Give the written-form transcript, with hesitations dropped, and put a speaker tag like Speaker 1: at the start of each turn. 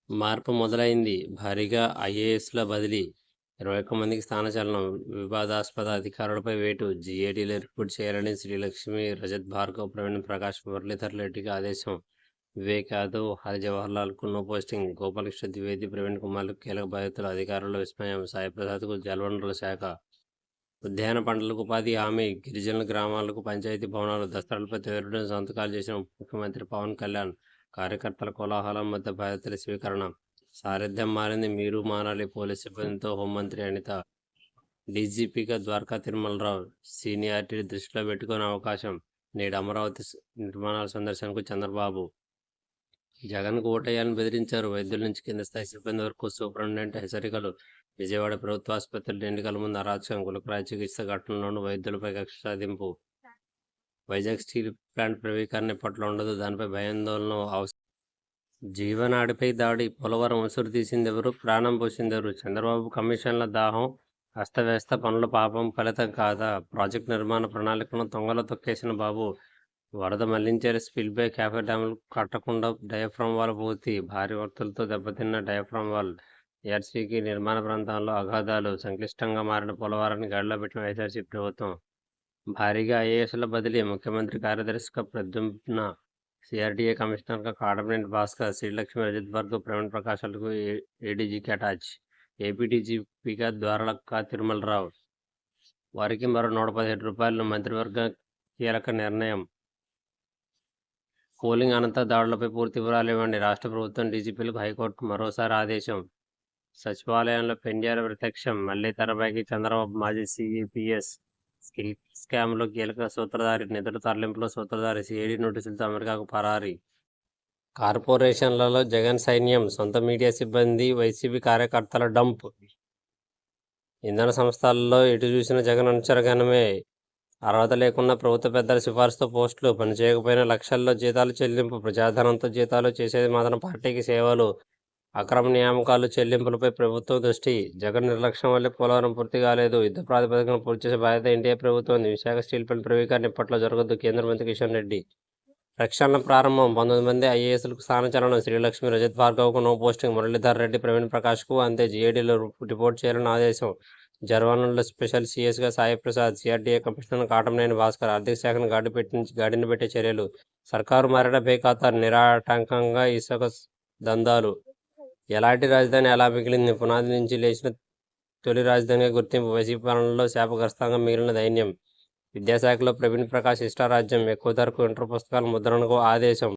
Speaker 1: మార్పు మొదలైంది. భారీగా ఐఏఎస్‌ల బదిలీ. 21 మందికి స్థానచలనం. వివాదాస్పద అధికారులపై వేటు. జీఏడీలో రిపోర్ట్ చేయాలని శ్రీలక్ష్మి, రజత్ భార్గవ్, ప్రవీణ్ ప్రకాష్, మురళీధర్ రెడ్డికి ఆదేశం. వివేక్ యాదవ్, హరి జవహర్లాల్‌కు నో పోస్టింగ్. గోపాలకృష్ణ ద్వివేది, ప్రవీణ్ కుమార్‌లకు కీలక బాధ్యతలు. అధికారుల్లో విస్మయం. సాయిప్రసాద్‌కు జలవనరుల శాఖ. ఉద్యాన పంటలకు ఉపాధి హామీ. గిరిజనుల గ్రామాలకు పంచాయతీ భవనాలు. దసరాలపై తేరుడు సంతకాలు చేసిన ముఖ్యమంత్రి పవన్ కళ్యాణ్. కార్యకర్తల కోలాహలం మధ్య బాధ్యతల స్వీకరణ. సారథ్యం మారింది, మీరు మారాలి. పోలీస్ సిబ్బందితో హోంమంత్రి అనిత. డీజీపీగా ద్వారకా తిరుమలరావు. సీనియారిటీ దృష్టిలో పెట్టుకునే అవకాశం. నేడు అమరావతి నిర్మాణాల సందర్శనకు చంద్రబాబు. జగన్కు ఓటేయాలని బెదిరించారు. వైద్యుల నుంచి కింద స్థాయి సిబ్బంది వరకు సూపరింటెండెంట్ హెచ్చరికలు. విజయవాడ ప్రభుత్వ ఆసుపత్రిలో ఎన్నికల ముందు అరాచకం. గులకరాయి చికిత్స ఘటనలోనూ వైద్యులపై కక్ష సాధింపు. వైజాగ్ స్టీల్ ప్లాంట్ ప్రైవేటీకరణ ఇప్పట్లో ఉండదు. దానిపై భయాందోళన. జీవనాడిపై దాడి. పోలవరం ఉసురు తీసిందెవరు? ప్రాణం పోసిందెవరు? చంద్రబాబు కమిషన్ల దాహం. అస్తవ్యస్త పనుల పాపం ఫలితం కాదా? ప్రాజెక్టు నిర్మాణ ప్రణాళికను తొంగలో తొక్కేసిన బాబు. వరద మళ్లించేలా స్పిల్వే. క్యాఫే డ్యాములు కట్టకుండా డయాఫ్రామ్ వాల్ పూర్తి. భారీ వరదలతో దెబ్బతిన్న డయాఫ్రామ్ వాల్. ఏఆర్సీకి నిర్మాణ ప్రాంతాల్లో అగాధాలు. సంక్లిష్టంగా మారిన పోలవరాన్ని గాడిలో పెట్టిన వైఎస్ఆర్సీపీ ప్రభుత్వం. భారీగా ఐఏఎస్ల బదిలీ. ముఖ్యమంత్రి కార్యదర్శిగా ప్రద్యుమ్న. సిఆర్డీఏ కమిషనర్గా కాడమనేని భాస్కర్. శ్రీలక్ష్మి, రజత్ భార్గవ్, ప్రవీణ్ ప్రకాశ్లకు ఏడీజీకి అటాచ్. ఏపీ డీజీపీగా ద్వారకా తిరుమలరావు. వారికి మరో రూ. 117. మంత్రివర్గ కీలక నిర్ణయం. పోలింగ్ అనంతర దాడులపై పూర్తి వివరాలు ఇవ్వండి. రాష్ట్ర ప్రభుత్వం డీజీపీలకు హైకోర్టు మరోసారి ఆదేశం. సచివాలయంలో పెండ్యాల ప్రత్యక్షం. మళ్లీ తెరపైకి చంద్రబాబు. మాజీ సీఈపీఎస్ స్కిల్ స్కామ్లో కీలక సూత్రధారి. నిధుల తరలింపులో సూత్రధారి. సిఐడి నోటీసులతో అమెరికాకు పరారి. కార్పొరేషన్లలో జగన్ సైన్యం. సొంత మీడియా సిబ్బంది, వైసీపీ కార్యకర్తల డంప్. ఇంధన సంస్థల్లో ఎటు చూసిన జగన్ అనుచరగణమే. అర్హత లేకున్నా ప్రభుత్వ పెద్దల సిఫార్సుతో పోస్టులు. పనిచేయకపోయినా లక్షల్లో జీతాలు చెల్లింపు. ప్రజాధనంతో జీతాలు, చేసేది మాత్రం పార్టీకి సేవలు. అక్రమ నియామకాలు, చెల్లింపులపై ప్రభుత్వం దృష్టి. జగన్ నిర్లక్ష్యం వల్లే పోలవరం పూర్తి కాలేదు. యుద్ధ ప్రాతిపదికన పూర్తి చేసే బాధ్యత ఎన్డీఏ ప్రభుత్వం. విశాఖ స్టీల్ ప్లాంట్ ప్రైవేటీకరణ ఇప్పట్లో జరగదు. కేంద్ర మంత్రి కిషన్ రెడ్డి. ప్రక్షాళన ప్రారంభం. 19 మంది ఐఏఎస్లకు స్థానచలనం. శ్రీలక్ష్మి, రజత్ భార్గవ్కు నో పోస్టింగ్. మురళీధర్ రెడ్డి, ప్రవీణ్ ప్రకాష్కు అంతే. జీఏడీలో రిపోర్ట్ చేయాలని ఆదేశం. జలవనరుల స్పెషల్ సీఎస్గా సాయిప్రసాద్. CRDA commissioner Katamaneni Bhaskar. ఆర్థిక శాఖను గాడిన పెట్టే చర్యలు. సర్కారు మారిన పే ఖాతా. నిరాటంకంగా ఇసుక దందాలు. ఎలాంటి రాజధాని ఎలా మిగిలింది? పునాది నుంచి లేచిన తొలి రాజధానిగా గుర్తింపు. వైసీపీ పాలనలో శాపగ్రస్తంగా మిగిలిన దైన్యం. విద్యాశాఖలో ప్రవీణ్ ప్రకాష్ ఇష్టారాజ్యం. ఎక్కువ ధరకు ఇంటర్ పుస్తకాల ముద్రణకు ఆదేశం.